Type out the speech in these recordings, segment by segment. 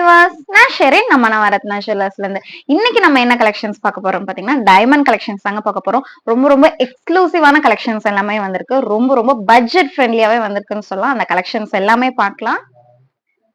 Viewers, நான் ஷெரின். நம்ம நவரத்னா ஜுவல்லர்ஸ்ல இருந்து இன்னைக்கு நம்ம என்ன கலெக்ஷன்ஸ் பார்க்க போறோம் பாத்தீங்கன்னா, டைமண்ட் கலெக்ஷன்ஸ் தாங்க பார்க்க போறோம். ரொம்ப ரொம்ப எக்ஸ்க்ளூசிவான கலெக்ஷன்ஸ் எல்லாமே வந்திருக்கு. ரொம்ப ரொம்ப பட்ஜெட் ஃப்ரெண்ட்லியாவே வந்திருக்குன்னு சொல்லலாம். அந்த கலெக்ஷன்ஸ் எல்லாமே பார்க்கலாம்.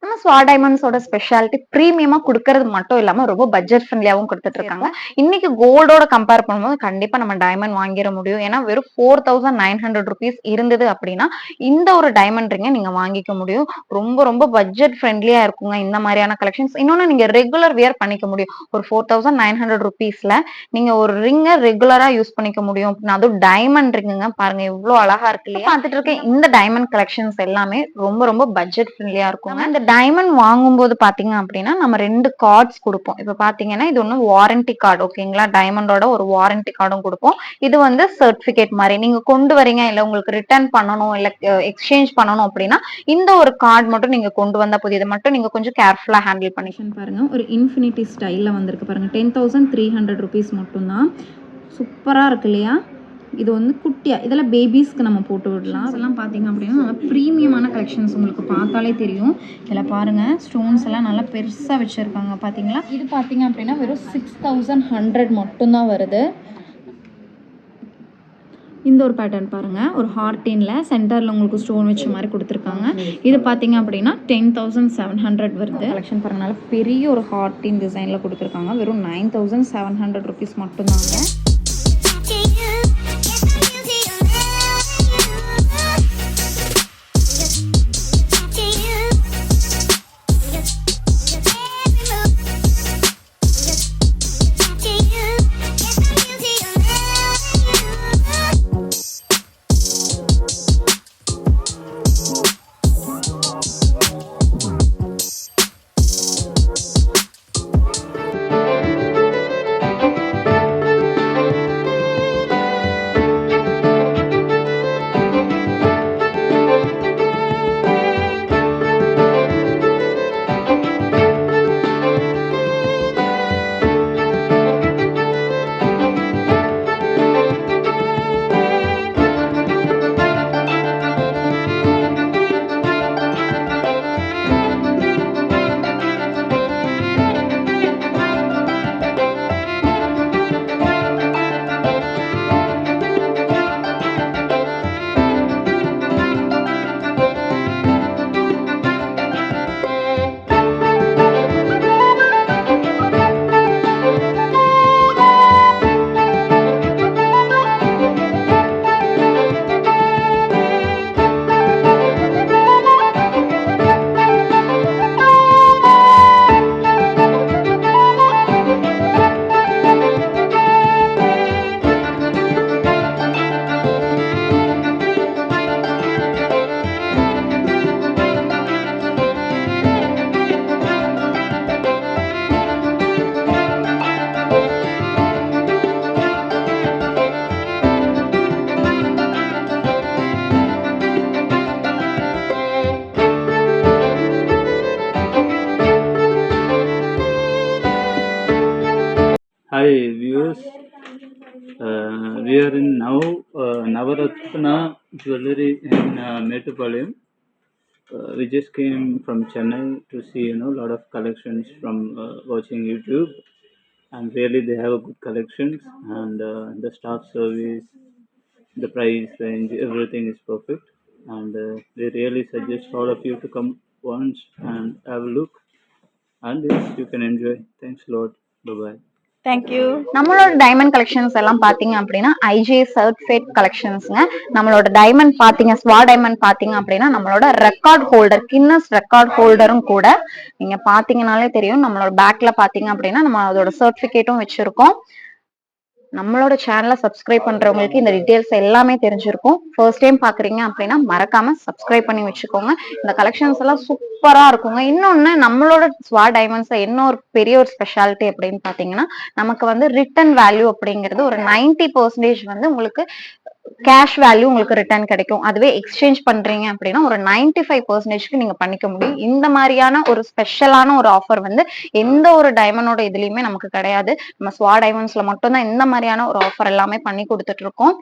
நம்ம ஸ்வா டைமண்ட்ஸோட ஸ்பெஷாலிட்டி பிரீமியமா கொடுக்கறது மட்டும் இல்லாம ரொம்ப பட்ஜெட் ஃப்ரெண்ட்லியாவும் கொடுத்துட்டு இருக்காங்க. இன்னைக்கு கோல்டோட கம்பேர் பண்ணும்போது கண்டிப்பா நம்ம டைமண்ட் வாங்கிட முடியும். ஏன்னா வெறும் 4900 rupees இருந்தது அப்படின்னா இந்த ஒரு டைமண்ட் ரிங்கை நீங்க வாங்கிக்க முடியும். ரொம்ப ரொம்ப பட்ஜெட் ஃப்ரெண்ட்லியா இருக்குங்க இந்த மாதிரியான கலெக்ஷன்ஸ். இன்னொன்னு நீங்க ரெகுலர் வியர் பண்ணிக்க முடியும். ஒரு 4900 rupeesல நீங்க ஒரு ரிங்கை ரெகுலரா யூஸ் பண்ணிக்க முடியும். அதுவும் டைமண்ட் ரிங்குங்க பாருங்க எவ்வளவு அழகா இருக்கு இல்லையா? பார்த்துட்டு இருக்க இந்த டைமண்ட் கலெக்ஷன்ஸ் எல்லாமே ரொம்ப ரொம்ப பட்ஜெட் ஃப்ரெண்ட்லியா இருக்கும். இந்த டைமண்ட் வாங்கும்போது பாத்தீங்க அப்படின்னா நம்ம 2 கார்ட்ஸ் கொடுப்போம். இப்ப பாத்தீங்கன்னா இது ஒண்ணு வாரண்டி கார்டு, ஓகேங்களா? டைமண்டோட ஒரு வாரண்டி கார்டும் கொடுப்போம். இது வந்து சர்டிபிகேட் மாதிரி நீங்க கொண்டு வரீங்க, இல்ல உங்களுக்கு ரிட்டர்ன் பண்ணணும், இல்ல எக்ஸ்சேஞ்ச் பண்ணணும் அப்படின்னா இந்த ஒரு கார்டு மட்டும் நீங்க கொண்டு வந்தா போதும். இதை மட்டும் நீங்க கொஞ்சம் கேர்ஃபுல்லா ஹேண்டில் பண்ணிக்கணும். பாருங்க ஒரு இன்ஃபினிட்டி ஸ்டைல்ல வந்திருக்கு பாருங்க. 10,300 rupees மட்டும்தான். சூப்பரா இருக்கு இல்லையா? இது வந்து குட்டியா, இதெல்லாம் பேபிஸ்க்கு நம்ம போட்டு விடலாம். அதெல்லாம் பார்த்தீங்க அப்படின்னா நல்லா ப்ரீமியமான கலெக்ஷன்ஸ் உங்களுக்கு பார்த்தாலே தெரியும். இதில் பாருங்கள் ஸ்டோன்ஸ் எல்லாம் நல்லா பெருசாக வச்சுருக்காங்க பார்த்தீங்களா? இது பார்த்தீங்க அப்படின்னா வெறும் 6100 மட்டும்தான் வருது. இந்த ஒரு பேட்டர்ன் பாருங்கள், ஒரு ஹார்டின்ல சென்டரில் உங்களுக்கு ஸ்டோன் வச்ச மாதிரி கொடுத்துருக்காங்க. இது பார்த்தீங்க அப்படின்னா 10,700 வருது. கலெக்ஷன் பாருங்கள், நல்லா பெரிய ஒரு ஹார்டின் டிசைனில் கொடுத்துருக்காங்க. வெறும் 9,700 rupees மட்டும்தாங்க. Hi viewers, we are in now Navaratna Jewelry in Metupalayam. We just came from Chennai to see lot of collections from watching YouTube, and really they have a good collections, and the staff service, the price range, everything is perfect, and we really suggest all of you to come once and have a look, and yes, you can enjoy. Thanks a lot. Bye bye. Thank you. நம்மளோட diamond collections எல்லாம் பாத்தீங்க அப்படின்னா ஐஜே certified கலெக்ஷன்ஸ்ங்க. நம்மளோட diamond பாத்தீங்க, ஸ்வா diamond பாத்தீங்க அப்படின்னா நம்மளோட record holder, Guinness record ஹோல்டரும் கூட. நீங்க பாத்தீங்கன்னாலே தெரியும், நம்மளோட பேக்ல பாத்தீங்க அப்படின்னா நம்ம அதோட சர்டிபிகேட்டும் வச்சிருக்கோம். நம்மளோட சேனலை சப்ஸ்கிரைப் பண்றவங்களுக்கு இந்த டீடைல்ஸ் எல்லாமே தெரிஞ்சிருக்கும். ஃபர்ஸ்ட் டைம் பாக்குறீங்க அப்படின்னா மறக்காம சப்ஸ்கிரைப் பண்ணி வச்சுக்கோங்க. இந்த கலெக்ஷன்ஸ் எல்லாம் சூப்பரா இருக்குங்க. இன்னொன்னு நம்மளோட ஸ்வா டைமண்ட்ஸ்ல என்ன ஒரு பெரிய ஒரு ஸ்பெஷாலிட்டி அப்படின்னு பாத்தீங்கன்னா, நமக்கு வந்து ரிட்டர்ன் வேல்யூ அப்படிங்கிறது ஒரு 90% வந்து உங்களுக்கு கேஷ் வேல்யூ உங்களுக்கு ரிட்டர்ன் கிடைக்கும். அதுவே எக்ஸ்சேஞ்ச் பண்றீங்க அப்படின்னா ஒரு 95%க்கு நீங்க பண்ணிக்க முடியும். இந்த மாதிரியான ஒரு ஸ்பெஷலான ஒரு ஆஃபர் வந்து எந்த ஒரு டைமண்டோட இதுலயுமே நமக்கு கிடையாது. நம்ம ஸ்வா டைமண்ட்ஸ்ல மட்டும்தான் இந்த மாதிரியான ஒரு ஆஃபர் எல்லாமே பண்ணி கொடுத்துட்டு இருக்கோம்.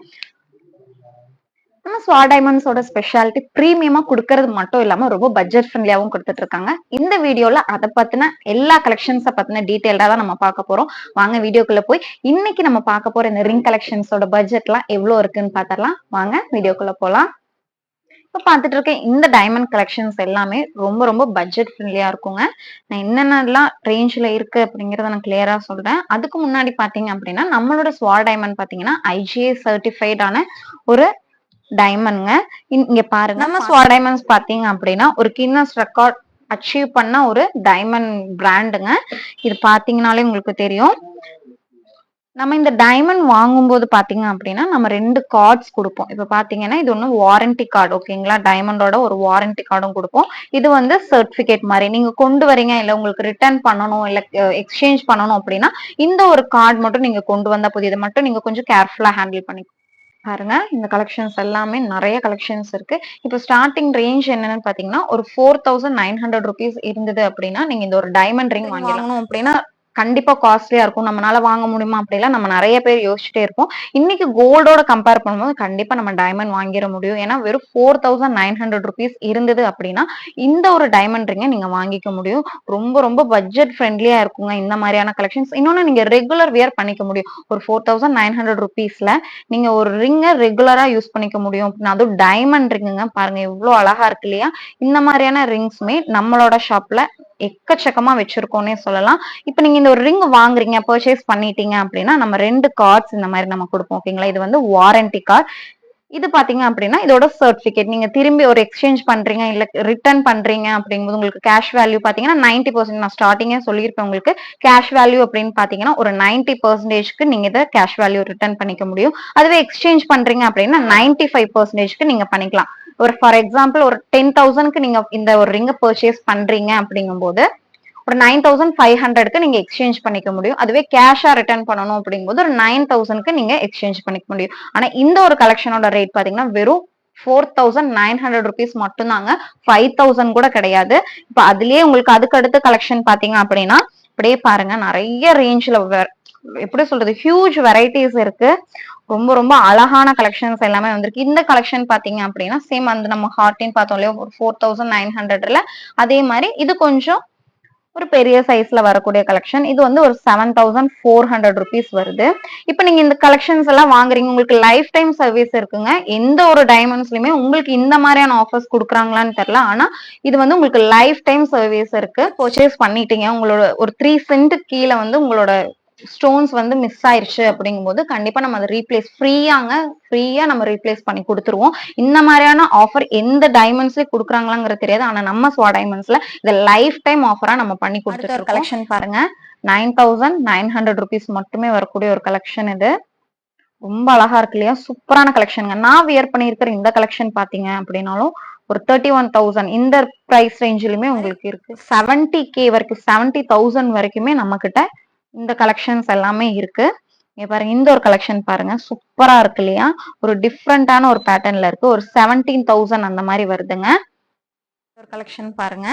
நம்ம ஸ்வா டைமண்ட்ஸோட ஸ்பெஷாலிட்டி பிரீமியமா கொடுக்கறது மட்டும் இல்லாம ரொம்ப பட்ஜெட் ஃப்ரெண்ட்லியாவும் கொடுத்துட்டு இருக்காங்க. இந்த வீடியோல அதை பத்தின எல்லா கலெக்ஷன்ஸை பத்தின டீடைல்டா தான் நம்ம பார்க்க போறோம். வாங்க வீடியோக்குள்ள போய் இன்னைக்கு நம்ம பார்க்க போற இந்த ரிங் கலெக்ஷன்ஸோட பட்ஜெட்லாம் எவ்வளவு இருக்குன்னு பார்த்தரலாம். வாங்க வீடியோக்குள்ள போலாம். இப்ப பார்த்துட்டு இருக்கேன் இந்த டைமண்ட் கலெக்ஷன்ஸ் எல்லாமே ரொம்ப ரொம்ப பட்ஜெட் ஃப்ரெண்ட்லியா இருக்குங்க. நான் என்னென்னலாம் ரேஞ்ச்ல இருக்கு அப்படிங்கறத நான் கிளியரா சொல்றேன். அதுக்கு முன்னாடி பாத்தீங்க அப்படின்னா நம்மளோட ஸ்வா டைமண்ட் பாத்தீங்கன்னா IGA சர்டிஃபைடான ஒரு டைமண்ட்ங்க. இங்க பாருங்க நம்ம ஸ்வா டைமண்ட்ஸ் பாத்தீங்க அப்படின்னா ஒரு கின்னஸ் ரெக்கார்ட் அச்சீவ் பண்ண ஒரு டைமண்ட் பிராண்டுங்க. இது பாத்தீங்கன்னாலே உங்களுக்கு தெரியும். நம்ம இந்த டைமண்ட் வாங்கும்போது பாத்தீங்க அப்படின்னா நம்ம 2 கார்ட்ஸ் கொடுப்போம். இப்ப பாத்தீங்கன்னா இது ஒண்ணு வாரண்டி கார்டு, ஓகேங்களா? டைமண்டோட ஒரு வாரண்டி கார்டும் கொடுப்போம். இது வந்து சர்டிபிகேட் மாதிரி நீங்க கொண்டு வரீங்க, இல்ல உங்களுக்கு ரிட்டர்ன் பண்ணணும், இல்ல எக்ஸ்சேஞ்ச் பண்ணணும் அப்படின்னா இந்த ஒரு கார்டு மட்டும் நீங்க கொண்டு வந்தா போதும். இதை மட்டும் நீங்க கொஞ்சம் கேர்ஃபுல்லா ஹேண்டில் பண்ணி பாருங்க. இந்த கலெக்ஷன்ஸ் எல்லாமே நிறைய கலெக்ஷன்ஸ் இருக்கு. இப்போ ஸ்டார்டிங் ரேஞ்ச் என்னன்னு பாத்தீங்கன்னா ஒரு 4900 rupees இருந்தது அப்படின்னா நீங்க இந்த ஒரு டைமண்ட் ரிங் வாங்கணும் அப்படின்னா கண்டிப்பா காஸ்ட்லியா இருக்கும். நம்மளால வாங்க முடியுமா அப்படிலாம் நம்ம நிறைய பேர் யோசிச்சுட்டே இருப்போம். இன்னைக்கு கோல்டோட கம்பேர் பண்ணும்போது கண்டிப்பா நம்ம டைமண்ட் வாங்கிட முடியும். ஏன்னா வெறும் 4900 rupees இருந்தது அப்படின்னா இந்த ஒரு டைமண்ட் ரிங்கை நீங்க வாங்கிக்க முடியும். ரொம்ப ரொம்ப பட்ஜெட் ஃப்ரெண்ட்லியா இருக்குங்க இந்த மாதிரியான கலெக்ஷன்ஸ். இன்னொன்னு நீங்க ரெகுலர் வியர் பண்ணிக்க முடியும். ஒரு 4900 rupeesல நீங்க ஒரு ரிங்கை ரெகுலரா யூஸ் பண்ணிக்க முடியும். அதுவும் டைமண்ட் ரிங்குங்க, பாருங்க எவ்வளவு அழகா இருக்கு இல்லையா? இந்த மாதிரியான ரிங்ஸ்மே நம்மளோட ஷாப்ல எக்கச்சக்கமா வச்சிருக்கோன்னே சொல்லலாம். இப்ப நீங்க இந்த ஒரு ரிங் வாங்குறீங்க, பர்ச்சேஸ் பண்ணிட்டீங்க அப்படின்னா நம்ம 2 கார்ட்ஸ் இந்த மாதிரி நம்ம கொடுப்போம், ஓகேங்களா? இது வந்து வாரண்டி கார்டு. இது பாத்தீங்க அப்படின்னா இதோட சர்டிபிகேட். நீங்க திரும்பி ஒரு எக்ஸ்சேஞ்ச் பண்றீங்க இல்ல ரிட்டர்ன் பண்றீங்க அப்படிங்கும்போது உங்களுக்கு கேஷ் வேல்யூ பாத்தீங்கன்னா 90%. நான் ஸ்டார்டிங்கே சொல்லியிருப்பேன் உங்களுக்கு, கேஷ் வேல்யூ அப்படின்னு பாத்தீங்கன்னா ஒரு 90%க்கு நீங்க இதை கேஷ் வேல்யூ ரிட்டர்ன் பண்ணிக்க முடியும். அதுவே எக்ஸ்சேஞ்ச் பண்றீங்க அப்படின்னா 95%க்கு நீங்க பண்ணிக்கலாம். ஒரு ஃபார் எக்ஸாம்பிள் ஒரு 10,000க்கு நீங்க இந்த ஒரு ரிங்க பர்ச்சேஸ் பண்றீங்க அப்படிங்கும்போது ஒரு 9500க்கு நீங்க எக்ஸ்சேஞ்ச் பண்ணிக்க முடியும். அதுவே கேஷா ரிட்டர்ன் பண்ணணும் அப்படிங்கும்போது ஒரு 9000க்கு நீங்க எக்ஸ்சேஞ்ச் பண்ணிக்க முடியும். ஆனா இந்த ஒரு கலெக்ஷனோட ரேட் பாத்தீங்கன்னா வெறும் 4900 rupees மட்டும்தாங்க. 5000 கூட கிடையாது. இப்ப அதுலயே உங்களுக்கு அதுக்கு அடுத்த கலெக்ஷன் பாத்தீங்க அப்படின்னா அப்படியே பாருங்க நிறைய ரேஞ்ச்ல எப்படி சொல்றது, ஹியூஜ் வெரைட்டிஸ் இருக்கு. ரொம்ப ரொம்ப அழகான கலெக்ஷன்ஸ் எல்லாமே வந்திருக்கு. இந்த கலெக்ஷன் பாத்தீங்க அப்படின்னா சேம் அந்த நம்ம ஹார்டின் பார்த்தோம் இல்லையா ஒரு 4900ல, அதே மாதிரி இது கொஞ்சம் ஒரு பெரிய சைஸ்ல வரக்கூடிய கலெக்ஷன். இது வந்து ஒரு 7400 rupees வருது. இப்ப நீங்க இந்த கலெக்ஷன்ஸ் எல்லாம் வாங்குறீங்க, உங்களுக்கு லைஃப் டைம் சர்வீஸ் இருக்குங்க. எந்த ஒரு டைமண்ட்ஸ்லயுமே உங்களுக்கு இந்த மாதிரியான ஆஃபர்ஸ் கொடுக்குறாங்களான்னு தெரியல. ஆனா இது வந்து உங்களுக்கு லைஃப் டைம் சர்வீஸ் இருக்கு. பர்ச்சேஸ் பண்ணிட்டீங்க, உங்களோட ஒரு 3 cent கீழே வந்து உங்களோட ஸ்டோன்ஸ் வந்து மிஸ் ஆயிருச்சு அப்படிங்கும்போது கண்டிப்பா நம்ம அதை ஃப்ரீயா நம்ம ரீப்ளேஸ் பண்ணி கொடுத்துருவோம். இந்த மாதிரியான ஆஃபர் எந்த டைமண்ட்ஸ்ல கொடுக்குறாங்களாங்கிறது தெரியாது. ஆனா நம்ம ஸ்வா டைமண்ட்ஸ்ல இந்த லைஃப் டைம் ஆஃபரா நம்ம பண்ணி கொடுத்துட்டு இருக்கோம். கலெக்ஷன் பாருங்க 9900 rupees மட்டுமே வரக்கூடிய ஒரு கலெக்ஷன். இது ரொம்ப அழகா இருக்கு இல்லையா? சூப்பரான கலெக்ஷனுங்க. நான் வியர் பண்ணியிருக்கிற இந்த கலெக்ஷன் பாத்தீங்க அப்படின்னாலும் ஒரு 31,000 இந்த பிரைஸ் ரேஞ்சிலுமே உங்களுக்கு இருக்கு. 70K வரைக்கும் 70,000 வரைக்குமே நம்ம கிட்ட இந்த கலெக்ஷன்ஸ் எல்லாமே இருக்கு. இங்க பாருங்க இந்த ஒரு கலெக்ஷன் பாருங்க, சூப்பரா இருக்கு இல்லையா? ஒரு டிஃப்ரெண்டான ஒரு பேட்டர்ன்ல இருக்கு. ஒரு 17,000 அந்த மாதிரி வருதுங்க. ஒரு கலெக்ஷன் பாருங்க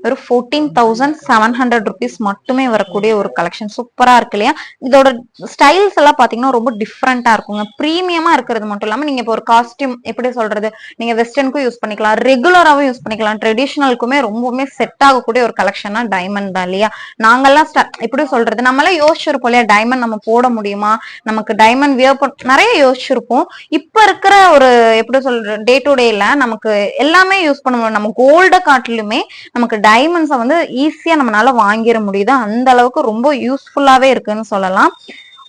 ஒரு 14,700 rupees மட்டுமே வரக்கூடிய ஒரு கலெக்ஷன். சூப்பரா இருக்கு இல்லையா? இதோட ஸ்டைல்ஸ் எல்லாம் பாத்தீங்கன்னா ரொம்ப டிஃப்ரெண்டா இருக்குங்க. பிரீமியமா இருக்கிறது மட்டும் இல்லாம நீங்க இப்போ ஒரு காஸ்டியூம் எப்படி சொல்றது, நீங்க வெஸ்டர்னுக்கும் யூஸ் பண்ணிக்கலாம், ரெகுலராவும் யூஸ் பண்ணிக்கலாம், ட்ரெடிஷனலுக்குமே ரொம்பவுமே செட் ஆகக்கூடிய ஒரு கலெக்ஷனா டைமண்ட் தான் இல்லையா? நாங்கெல்லாம் எப்படி சொல்றது, நம்மளாம் யோசிச்சிருப்போம் இல்லையா டைமண்ட் நம்ம போட முடியுமா, நமக்கு டைமண்ட் வியர் நிறைய யோசிச்சிருப்போம். இப்ப இருக்கிற ஒரு எப்படி சொல்ற டே டு டேல நமக்கு எல்லாமே யூஸ் பண்ண முடியும். நம்ம கோல்ட காட்டிலுமே நமக்கு டைமண்ட்ஸை வந்து ஈஸியா நம்மளால வாங்கிட முடியுது. அந்த அளவுக்கு ரொம்ப யூஸ்ஃபுல்லாவே இருக்குன்னு சொல்லலாம்.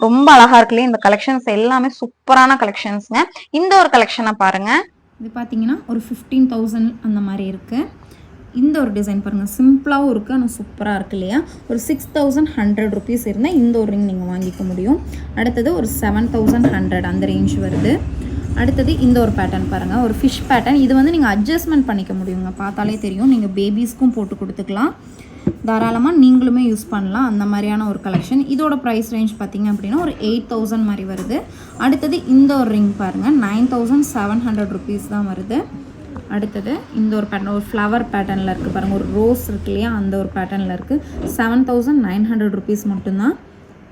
ரொம்ப அழகா இருக்குல்லையே? இந்த கலெக்ஷன்ஸ் எல்லாமே சூப்பரான கலெக்ஷன்ஸ்ங்க. இந்த ஒரு கலெக்ஷனை பாருங்க. இது பார்த்தீங்கன்னா ஒரு 15,000 அந்த மாதிரி இருக்குது. இந்த ஒரு டிசைன் பாருங்கள், சிம்பிளாகவும் இருக்குது ஆனால் சூப்பராக இருக்குது இல்லையா? ஒரு 6,100 rupees இருந்தால் இந்த ஒரு ரிங் நீங்கள் வாங்கிக்க முடியும். அடுத்தது ஒரு 7,100 அந்த ரேஞ்ச் வருது. அடுத்தது இந்த ஒரு பேட்டர்ன் பாருங்கள், ஒரு ஃபிஷ் பேட்டர்ன். இது வந்து நீங்கள் அட்ஜஸ்ட்மெண்ட் பண்ணிக்க முடியுங்க, பார்த்தாலே தெரியும். நீங்கள் பேபிஸ்க்கும் போட்டு கொடுத்துக்கலாம், தாராளமாக நீங்களுமே யூஸ் பண்ணலாம். அந்த மாதிரியான ஒரு கலெக்ஷன். இதோட ப்ரைஸ் ரேஞ்ச் பார்த்தீங்க அப்படின்னா ஒரு 8,000 மாதிரி வருது. அடுத்தது இந்த ஒரு ரிங் பாருங்கள், 9,700 rupees தான் வருது. அடுத்தது இந்த ஒரு பேட்டர்ன், ஒரு ஃப்ளவர் பேட்டர்னில் இருக்குது பாருங்கள், ஒரு ரோஸ் இருக்கு இல்லையா, அந்த ஒரு பேட்டர்னில் இருக்குது. 7,900 rupees மட்டும்தான்.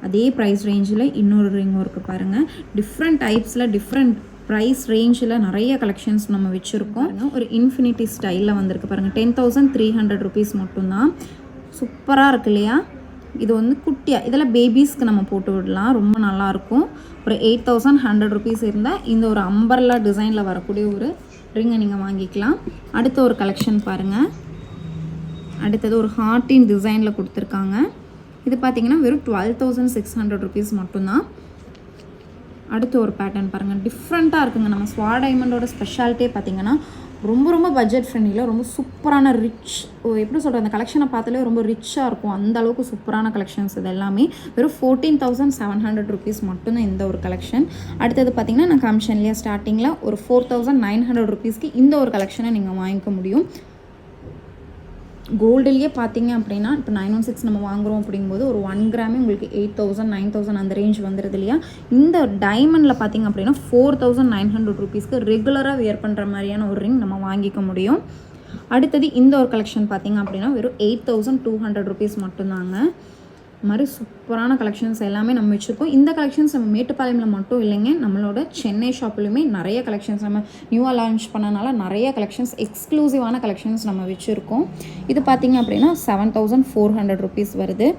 அதே ப்ரைஸ் ரேஞ்சில் இன்னொரு ரிங்கும் இருக்குது பாருங்கள். டிஃப்ரெண்ட் டைப்ஸில் டிஃப்ரெண்ட் ப்ரைஸ் ரேஞ்சில் நிறைய கலெக்ஷன்ஸ் நம்ம வச்சுருக்கோம். ஒரு இன்ஃபினிட்டி ஸ்டைலில் வந்திருக்கு பாருங்கள். 10,300 rupees மட்டும்தான். சூப்பராக இருக்கு இல்லையா? இது வந்து குட்டியாக இதெல்லாம் பேபிஸ்க்கு நம்ம போட்டு விடலாம். ரொம்ப நல்லாயிருக்கும். ஒரு 8,100 rupees இருந்தால் இந்த ஒரு அம்பர்லா டிசைனில் வரக்கூடிய ஒரு ரிங்கை நீங்கள் வாங்கிக்கலாம். அடுத்த ஒரு கலெக்ஷன் பாருங்கள். அடுத்தது ஒரு ஹார்ட்டின் டிசைனில் கொடுத்துருக்காங்க. இது பார்த்திங்கன்னா வெறும் 12,600 rupees மட்டும்தான். அடுத்த ஒரு பேட்டர்ன் பாருங்கள். டிஃப்ரெண்ட்டாக இருக்குங்க. நம்ம ஸ்வா டைமண்டோட ஸ்பெஷாலிட்டியே பார்த்திங்கன்னா ரொம்ப பட்ஜெட் ஃப்ரெண்ட்லியில் ரொம்ப சூப்பரான ரிச், எப்படி சொல்கிறது, அந்த கலெக்ஷனை பார்த்தாலே ரொம்ப ரிச்சாக இருக்கும். அந்த அளவுக்கு சூப்பரான கலெக்ஷன்ஸ் இது எல்லாமே. வெறும் 14,700 rupees மட்டும்தான் இந்த ஒரு கலெக்ஷன். அடுத்தது பார்த்திங்கன்னா நான் கமிஷன்லேயே ஸ்டார்டிங்கில் ஒரு 4,900 rupeesக்கு இந்த ஒரு கலெக்ஷனை நீங்கள் வாங்கிக்க முடியும். கோல்டுலேயே பார்த்தீங்க அப்படின்னா இப்போ 916 நம்ம வாங்குகிறோம் அப்படிங்கும்போது ஒரு 1 கிராமே உங்களுக்கு 8,000 9,000 அந்த ரேஞ்ச் வந்துடுது இல்லையா? இந்த டைமண்டில் பார்த்தீங்க அப்படின்னா 4,900 rupeesக்கு ரெகுலராக வியர் பண்ணுற மாதிரியான ஒரு ரிங் நம்ம வாங்கிக்க முடியும். அடுத்தது இந்த ஒரு கலெக்ஷன் பார்த்தீங்க அப்படின்னா வெறும் 8,200 rupees மட்டும்தாங்க. இது மாதிரி சூப்பரான கலெக்ஷன்ஸ் எல்லாமே நம்ம வச்சுருக்கோம். இந்த கலெக்ஷன்ஸ் நம்ம மேட்டுப்பாளையமில் மட்டும் இல்லைங்க, நம்மளோட சென்னை ஷாப்லையுமே நிறைய கலெக்ஷன்ஸ் நம்ம நியூவாக லான்ச் பண்ணனால நிறைய கலெக்ஷன்ஸ் எக்ஸ்க்ளூசிவான கலெக்ஷன்ஸ் நம்ம வச்சுருக்கோம். இது பார்த்திங்க அப்படின்னா 7,400 rupees வருது.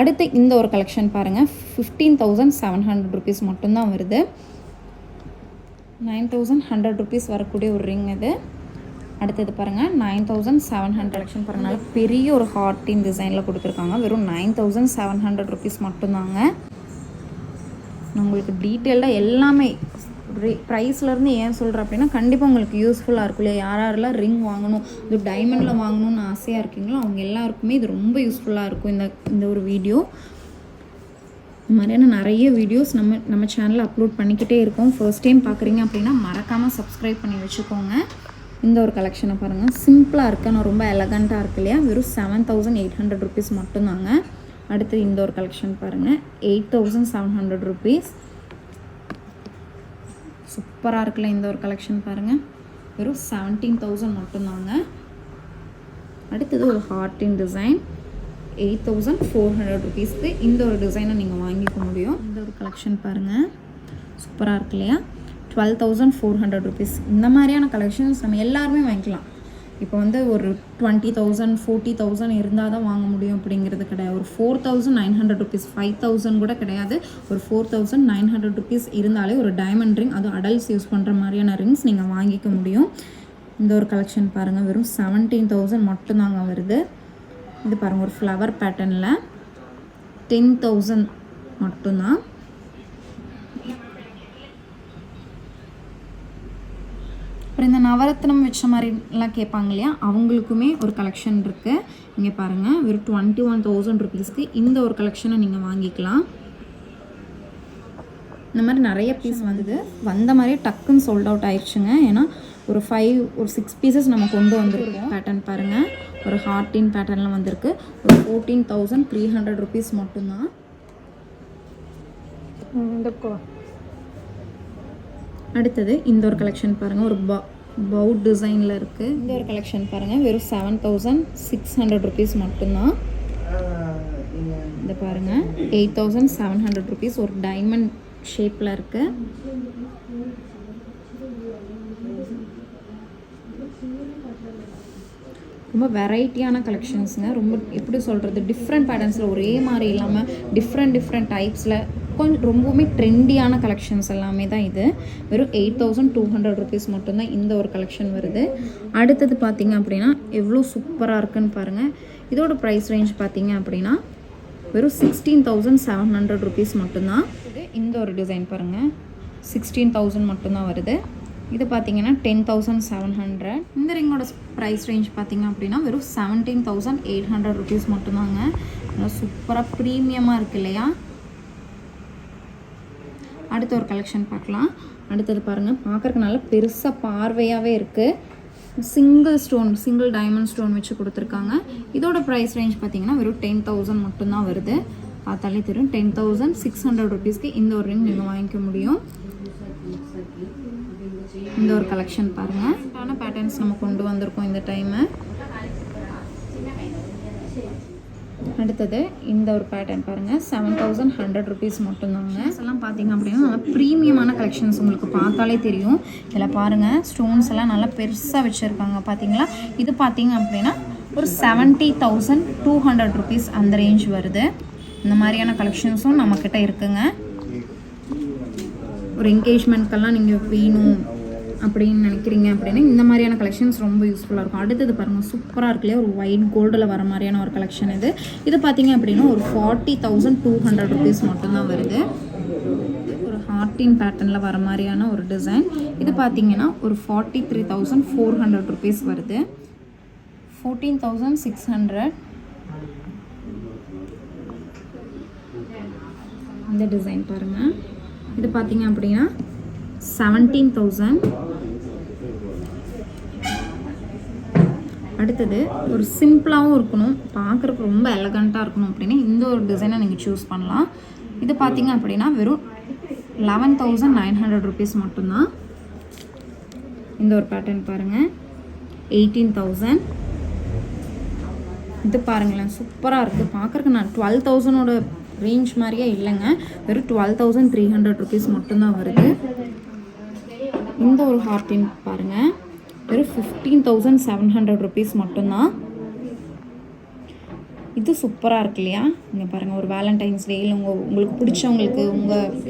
அடுத்து இந்த ஒரு கலெக்ஷன் பாருங்கள். 15,700 rupees மட்டும்தான் வருது. 9,100 rupees வரக்கூடிய ஒரு ரிங் இது. அடுத்தது பாருங்கள் 9,700 கலெக்ஷன் பாருங்கள். நல்ல பெரிய ஒரு ஹார்ட்டின் டிசைனில் கொடுத்துருக்காங்க. வெறும் 9,700 rupees மட்டும்தாங்க. நான் உங்களுக்கு டீட்டெயில்டாக எல்லாமே ப்ரைஸ்லேருந்து ஏன் சொல்கிறேன் அப்படின்னா கண்டிப்பாக உங்களுக்கு யூஸ்ஃபுல்லாக இருக்கும் இல்லையா? யாரெல்லாம் ரிங் வாங்கணும், இது டைமண்டில் வாங்கணும்னு ஆசையாக இருக்கீங்களோ அவங்க எல்லாருக்குமே இது ரொம்ப யூஸ்ஃபுல்லாக இருக்கும் இந்த ஒரு வீடியோ. இந்த மாதிரியான நிறைய வீடியோஸ் நம்ம சேனலில் அப்லோட் பண்ணிக்கிட்டே இருக்கோம். ஃபர்ஸ்ட் டைம் பார்க்குறீங்க அப்படின்னா மறக்காமல் சப்ஸ்கிரைப் பண்ணி வச்சுக்கோங்க. இந்த ஒரு கலெக்ஷனை பாருங்கள். சிம்பிளாக இருக்குது ஆனால் ரொம்ப எலகண்ட்டாக இருக்கு இல்லையா? வெறும் 7,800 rupees மட்டும்தாங்க. அடுத்து இந்த ஒரு கலெக்ஷன் பாருங்கள். 8,700 rupees. சூப்பராக இருக்குல்ல இந்த ஒரு கலெக்ஷன் பாருங்கள். வெறும் 17,000 மட்டும்தாங்க. அடுத்தது ஒரு ஹார்ட்டின் டிசைன் 8,400 rupeesக்கு இந்த ஒரு டிசைனை நீங்கள் வாங்கிக்க முடியும். இந்த ஒரு கலெக்ஷன் பாருங்கள். சூப்பராக இருக்கு இல்லையா? 12,400 rupees. இந்த மாதிரியான கலெக்ஷன்ஸ் நம்ம எல்லாருமே வாங்கிக்கலாம். இப்போ வந்து ஒரு 20,000 40,000 இருந்தால் தான் வாங்க முடியும் அப்படிங்கிறது கிடையாது. ஒரு 4,900 rupees 5,000 கூட கிடையாது. ஒரு 4,900 rupees இருந்தாலே ஒரு டைமண்ட் ரிங், அதுவும் அடல்ட்ஸ் யூஸ் பண்ணுற மாதிரியான ரிங்ஸ் நீங்கள் வாங்கிக்க முடியும். இந்த ஒரு கலெக்ஷன் பாருங்கள். வெறும் 17,000 மட்டும்தாங்க வருது. இது பாருங்கள் ஒரு ஃப்ளவர் பேட்டர்னில் 10,000 மட்டும்தான். அப்புறம் இந்த நவரத்னம் வச்ச மாதிரிலாம் கேட்பாங்க இல்லையா? அவங்களுக்குமே ஒரு கலெக்ஷன் இருக்குது. இங்கே பாருங்கள். வெறும் 21,000 rupeesக்கு இந்த ஒரு கலெக்ஷனை நீங்கள் வாங்கிக்கலாம். இந்த மாதிரி நிறைய பீஸ் வந்த மாதிரியே டக்குன்னு சோல்ட் அவுட் ஆயிடுச்சுங்க. ஏன்னா ஒரு 6 pieces நம்ம கொண்டு வந்துருக்கோம். பேட்டர்ன் பாருங்கள். ஒரு ஹார்ட்டின் பேட்டர்னில் வந்திருக்கு. ஒரு 14,300 rupees மட்டும்தான். அடுத்தது இந்த ஒரு கலெக்ஷன் பாருங்கள். ஒரு பவுட் டிசைனில் இருக்குது. இந்த ஒரு கலெக்ஷன் பாருங்கள். வெறும் 7,600 rupees மட்டும்தான். இந்த பாருங்கள் 8,700 rupees. ஒரு டைமண்ட் ஷேப்பில் இருக்குது. ரொம்ப வெரைட்டியான கலெக்ஷன்ஸுங்க. ரொம்ப எப்படி சொல்கிறது, டிஃப்ரெண்ட் பேட்டர்ன்ஸில் ஒரே மாதிரி இல்லாமல் டிஃப்ரெண்ட் டைப்ஸில் கொஞ்சம் ரொம்பவுமே ட்ரெண்டியான கலெக்ஷன்ஸ் எல்லாமே தான் இது. வெறும் 8,200 rupees மட்டும்தான் இந்த ஒரு கலெக்ஷன் வருது. அடுத்தது பார்த்திங்க அப்படின்னா எவ்வளோ சூப்பராக இருக்குன்னு பாருங்கள். இதோட ப்ரைஸ் ரேஞ்ச் பார்த்திங்க அப்படின்னா வெறும் 16,700 rupees மட்டும்தான். இந்த ஒரு டிசைன் பாருங்கள். 16,000 மட்டும்தான் வருது. இது பார்த்திங்கன்னா 10,700. இந்த ரிங்கோட ப்ரைஸ் ரேஞ்ச் பார்த்திங்க அப்படின்னா வெறும் 17,800 rupees மட்டும்தாங்க. நல்லா சூப்பராக ப்ரீமியமாக இருக்குது இல்லையா? அடுத்த ஒரு கலெக்ஷன் பார்க்கலாம். அடுத்தது பாருங்கள். பார்க்குறதுக்கு நல்லா பெருசாக பார்வையாகவே இருக்குது. சிங்கிள் டைமண்ட் ஸ்டோன் வச்சு கொடுத்துருக்காங்க. இதோட ப்ரைஸ் ரேஞ்ச் பார்த்திங்கன்னா வெறும் 10,000 மட்டும்தான் வருது. பார்த்தாலே தெரியும். 10,600 rupeesக்கு இந்த ஒரு ரிங் நீங்கள் வாங்கிக்க முடியும். இந்த ஒரு கலெக்ஷன் பாருங்கள். ஆன பேட்டர்ன்ஸ் நம்ம கொண்டு வந்திருக்கோம் இந்த டைமு. அடுத்தது இந்த ஒரு பேட்டர்ன் பாருங்கள், 7100 ருபீஸ் மட்டும்தாங்க. எல்லாம் பார்த்தீங்க அப்படின்னா நல்லா ப்ரீமியமான கலெக்ஷன்ஸ், உங்களுக்கு பார்த்தாலே தெரியும். இதில் பாருங்கள் ஸ்டோன்ஸ் எல்லாம் நல்லா பெருசாக வச்சுருக்காங்க பார்த்தீங்களா. இது பார்த்தீங்க அப்படின்னா ஒரு 70,200 ருபீஸ் அந்த ரேஞ்ச் வருது. இந்த மாதிரியான கலெக்ஷன்ஸும் நம்மக்கிட்ட இருக்குங்க. ஒரு என்கேஜ்மெண்ட்க்கெல்லாம் நீங்கள் வேணும் அப்படின்னு நினைக்கிறீங்க அப்படின்னா இந்த மாதிரியான கலெக்ஷன்ஸ் ரொம்ப யூஸ்ஃபுல்லாக இருக்கும். அடுத்தது பாருங்கள், சூப்பராக இருக்கு இல்லையா, ஒரு ஒயிட் கோல்டில் வர மாதிரியான ஒரு கலெக்ஷன் இது. இது பார்த்தீங்க அப்படின்னா ஒரு 40,200 ருபீஸ் மட்டும்தான் வருது. ஒரு ஹார்டின் பேட்டர்னில் வர மாதிரியான ஒரு டிசைன். இது பார்த்தீங்கன்னா ஒரு 43,400 ருபீஸ் வருது. 14,600 இந்த டிசைன் பாருங்கள். இது பார்த்தீங்க அப்படின்னா 17,000. அடுத்தது ஒரு சிம்பிளாகவும் இருக்கணும், பார்க்குறதுக்கு ரொம்ப எலகண்ட்டாக இருக்கணும் அப்படின்னா இந்த ஒரு டிசைனை நீங்கள் சூஸ் பண்ணலாம். இது பார்த்தீங்க அப்படின்னா வெறும் 11,900 ருபீஸ் மட்டும்தான். இந்த ஒரு பேட்டர்ன் பாருங்கள், 18,000. இது பாருங்களேன், சூப்பராக இருக்குது பார்க்குறதுக்கு. நான் 12,000 ரேஞ்ச் மாதிரியே இல்லைங்க, வெறும் 12,300 ருபீஸ் மட்டும்தான் வருது. இந்த ஒரு ஹார்டின் பாருங்கள், வெறும் 15,700 ருபீஸ் மட்டும்தான். இது சூப்பராக இருக்கு இல்லையா. இங்கே பாருங்கள், ஒரு வேலண்டைன்ஸ் டே இல்லை உங்களுக்கு பிடிச்சவங்களுக்கு,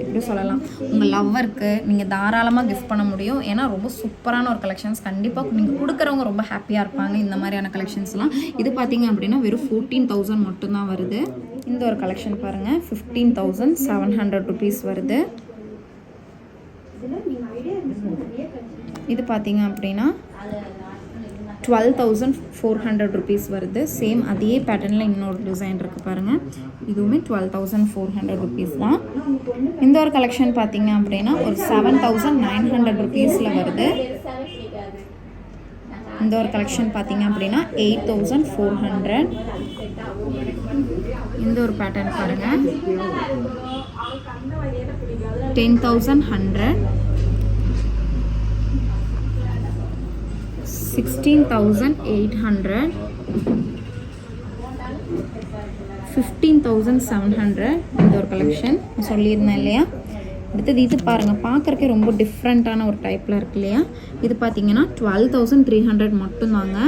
எப்படி சொல்லலாம், உங்கள் லவ்வருக்கு நீங்கள் தாராளமாக கிஃப்ட் பண்ண முடியும். ஏன்னா ரொம்ப சூப்பரான ஒரு கலெக்ஷன்ஸ், கண்டிப்பாக நீங்கள் கொடுக்குறவங்க ரொம்ப ஹாப்பியாக இருப்பாங்க இந்த மாதிரியான கலெக்ஷன்ஸ்லாம். இது பார்த்தீங்க அப்படின்னா வெறும் 14,000 மட்டும்தான் வருது. இந்த ஒரு கலெக்ஷன் பாருங்கள், 15,700 ருபீஸ் வருது. இது பார்த்தீங்க அப்படின்னா 12,400 ருபீஸ் வருது. சேம் அதே பேட்டர்னில் இன்னொரு டிசைன் இருக்குது பாருங்கள், இதுவுமே 12,400 ருபீஸ் தான். இந்த ஒரு கலெக்ஷன் பார்த்தீங்க அப்படின்னா ஒரு 7,900 ருபீஸில் வருது. இந்த ஒரு கலெக்ஷன் பார்த்தீங்க அப்படின்னா 8,400. இந்த ஒரு பேட்டர்ன் பாருங்கள், 10,100. 16,800. 15,700. இந்த ஒரு கலெக்ஷன் சொல்லியிருந்தேன் இல்லையா. அடுத்தது இது பாருங்கள், பார்க்குறக்கே ரொம்ப டிஃப்ரெண்ட்டான ஒரு டைப்பில் இருக்கு இல்லையா. இது பார்த்தீங்கன்னா 12,300 மட்டும்தாங்க.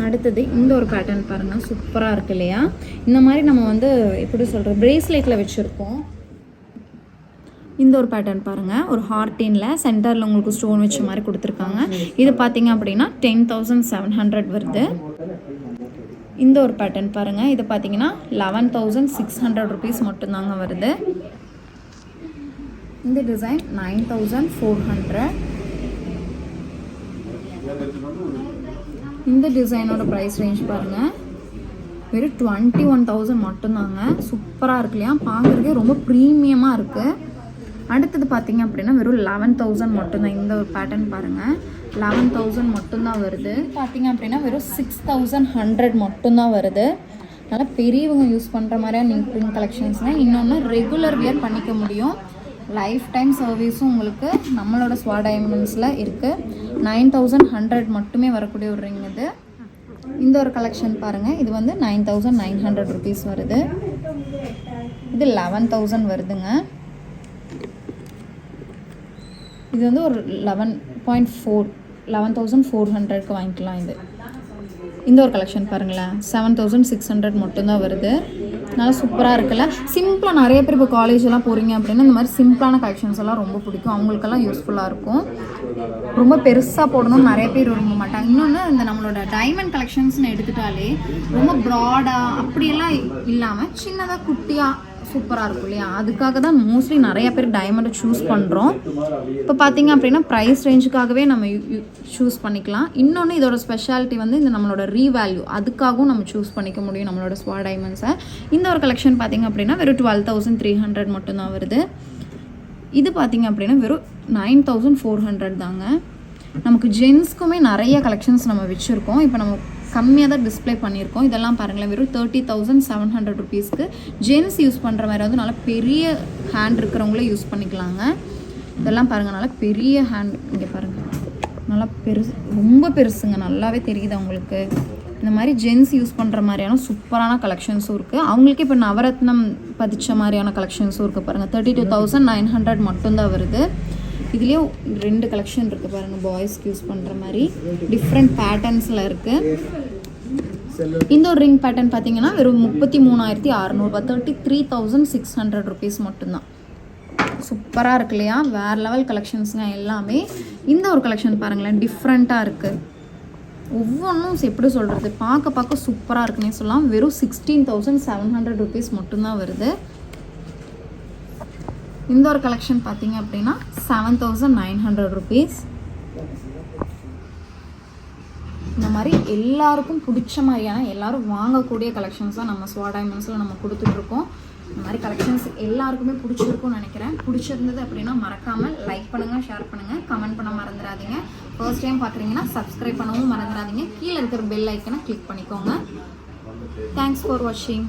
அடுத்தது இந்த ஒரு பேட்டர்ன் பாருங்கள், சூப்பராக இருக்கு இல்லையா. இந்த மாதிரி நம்ம எப்படி சொல்கிற பிரேஸ்லெட்டில் வச்சுருக்கோம். இந்த ஒரு பேட்டர்ன் பாருங்கள், ஒரு ஹார்டினில் சென்டரில் உங்களுக்கு ஸ்டோன் வச்ச மாதிரி கொடுத்துருக்காங்க. இது பார்த்தீங்க அப்படின்னா 10,700 வருது. இந்த ஒரு பேட்டர்ன் பாருங்கள், இது பார்த்தீங்கன்னா 11,600 ருபீஸ் மட்டும்தாங்க வருது. இந்த டிசைன் 9,400. இந்த டிசைனோட ப்ரைஸ் ரேஞ்ச் பாருங்கள், வெறும் 21,000 மட்டும்தாங்க. சூப்பராக இருக்கு இல்லையா, பார்க்குறதுக்கே ரொம்ப ப்ரீமியமாக இருக்குது. அடுத்தது பார்த்தீங்க அப்படின்னா வெறும் 11,000 மட்டும்தான். இந்த ஒரு பேட்டர்ன் பாருங்கள், 11,000 மட்டும்தான் வருது. பார்த்தீங்க அப்படின்னா வெறும் 6,100 மட்டும்தான் வருது. நல்லா பெரியவங்க யூஸ் பண்ணுற மாதிரியா நீங்கள் பிரிண்ட் கலெக்ஷன்ஸ்னால். இன்னொன்று ரெகுலர் வியர் பண்ணிக்க முடியும். லைஃப் டைம் சர்வீஸும் உங்களுக்கு நம்மளோட ஸ்வா டைமண்ட்ஸில் இருக்குது. 9,100 மட்டுமே வரக்கூடிய ஒரு ரிங் இது. இந்த ஒரு கலெக்ஷன் பாருங்கள், இது 9,900 ருபீஸ் வருது. இது 11,000 வருதுங்க. இது ஒரு 11,400க்கு வாங்கிக்கலாம். இது இந்த ஒரு கலெக்ஷன் பாருங்களேன், 7,600 மட்டும்தான் வருது. நல்லா சூப்பராக இருக்குல்ல. சிம்பிளாக நிறைய பேர் இப்போ காலேஜெல்லாம் போகிறீங்க அப்படின்னா இந்த மாதிரி சிம்பிளான கலெக்ஷன்ஸ் எல்லாம் ரொம்ப பிடிக்கும், அவங்களுக்கெல்லாம் யூஸ்ஃபுல்லாக இருக்கும். ரொம்ப பெருசாக போடணும்னு நிறைய பேர் விரும்ப மாட்டாங்க. இன்னொன்று இந்த நம்மளோட டைமண்ட் கலெக்ஷன்ஸ்னு எடுத்துட்டாலே ரொம்ப ப்ராடாக அப்படியெல்லாம் இல்லாமல் சின்னதாக குட்டியாக சூப்பராக இருக்கும் இல்லையா. அதுக்காக தான் மோஸ்ட்லி நிறைய பேர் டைமண்டை சூஸ் பண்ணுறோம். இப்போ பார்த்தீங்க அப்படின்னா ப்ரைஸ் ரேஞ்சுக்காகவே நம்ம சூஸ் பண்ணிக்கலாம். இன்னொன்று இதோட ஸ்பெஷாலிட்டி இந்த நம்மளோட ரீவேல்யூ, அதுக்காகவும் நம்ம சூஸ் பண்ணிக்க முடியும் நம்மளோட ஸ்வா டைமண்ட்ஸை. இந்த ஒரு கலெக்ஷன் பார்த்தீங்க அப்படின்னா வெறும் 12,300 மட்டும்தான் வருது. இது பார்த்தீங்க அப்படின்னா வெறும் 9,400 தாங்க. நமக்கு ஜென்ஸ்க்குமே நிறைய கலெக்ஷன்ஸ் நம்ம வச்சுருக்கோம். இப்போ நம்ம கம்மியாக தான் டிஸ்பிளே பண்ணியிருக்கோம். இதெல்லாம் பாருங்களேன், வெறும் 30,700 ருபீஸ்க்கு ஜென்ஸ் யூஸ் பண்ணுற மாதிரி நல்லா பெரிய ஹேண்ட் இருக்கிறவங்களே யூஸ் பண்ணிக்கலாங்க. இதெல்லாம் பாருங்கள் நல்லா பெரிய ஹேண்ட், இங்கே பாருங்கள் நல்லா பெருசு, ரொம்ப பெருசுங்க, நல்லாவே தெரியுது அவங்களுக்கு. இந்த மாதிரி ஜென்ஸ் யூஸ் பண்ணுற மாதிரியான சூப்பரான கலெக்ஷன்ஸும் இருக்குது. அவங்களுக்கு இப்போ நவரத்னம் பதிச்ச மாதிரியான கலெக்ஷன்ஸும் இருக்குது பாருங்கள். 32,900 மட்டும்தான் வருது. இதுலேயும் 2 கலெக்ஷன் இருக்குது பாருங்கள், பாய்ஸ்க்கு யூஸ் பண்ணுற மாதிரி டிஃப்ரெண்ட் பேட்டர்ன்ஸில் இருக்குது. இந்த ஒரு ரிங் பேட்டர்ன் பார்த்தீங்கன்னா வெறும் 33,600, 33,600 ருபீஸ் மட்டும்தான். சூப்பராக இருக்கு இல்லையா, வேறு லெவல் கலெக்ஷன்ஸுங்க எல்லாமே. இந்த ஒரு கலெக்ஷன் பாருங்களேன், டிஃப்ரெண்ட்டாக இருக்குது. ஒவ்வொன்றும் எப்படி சொல்கிறது, பார்க்க சூப்பராக இருக்குன்னே சொல்லலாம். வெறும் 16,700 ருபீஸ் மட்டும்தான் வருது. இந்த ஒரு கலெக்ஷன் பார்த்தீங்க அப்படின்னா 7,900 ருபீஸ். இந்த மாதிரி எல்லாருக்கும் பிடிச்ச மாதிரியான எல்லாரும் வாங்கக்கூடிய கலெக்ஷன்ஸ் தான் நம்ம ஸ்வா டைமண்ட்ஸில் நம்ம கொடுத்துட்ருக்கோம். இந்த மாதிரி கலெக்ஷன்ஸ் எல்லாருக்குமே பிடிச்சிருக்கும்னு நினைக்கிறேன். பிடிச்சிருந்தது அப்படின்னா மறக்காமல் லைக் பண்ணுங்கள், ஷேர் பண்ணுங்கள், கமெண்ட் பண்ண மறந்துடாதீங்க. ஃபர்ஸ்ட் டைம் பார்க்குறீங்கன்னா சப்ஸ்கிரைப் பண்ணவும் மறந்துடாதீங்க. கீழே இருக்கிற பெல் ஐக்கனை கிளிக் பண்ணிக்கோங்க. தேங்க்ஸ் ஃபார் வாட்சிங்.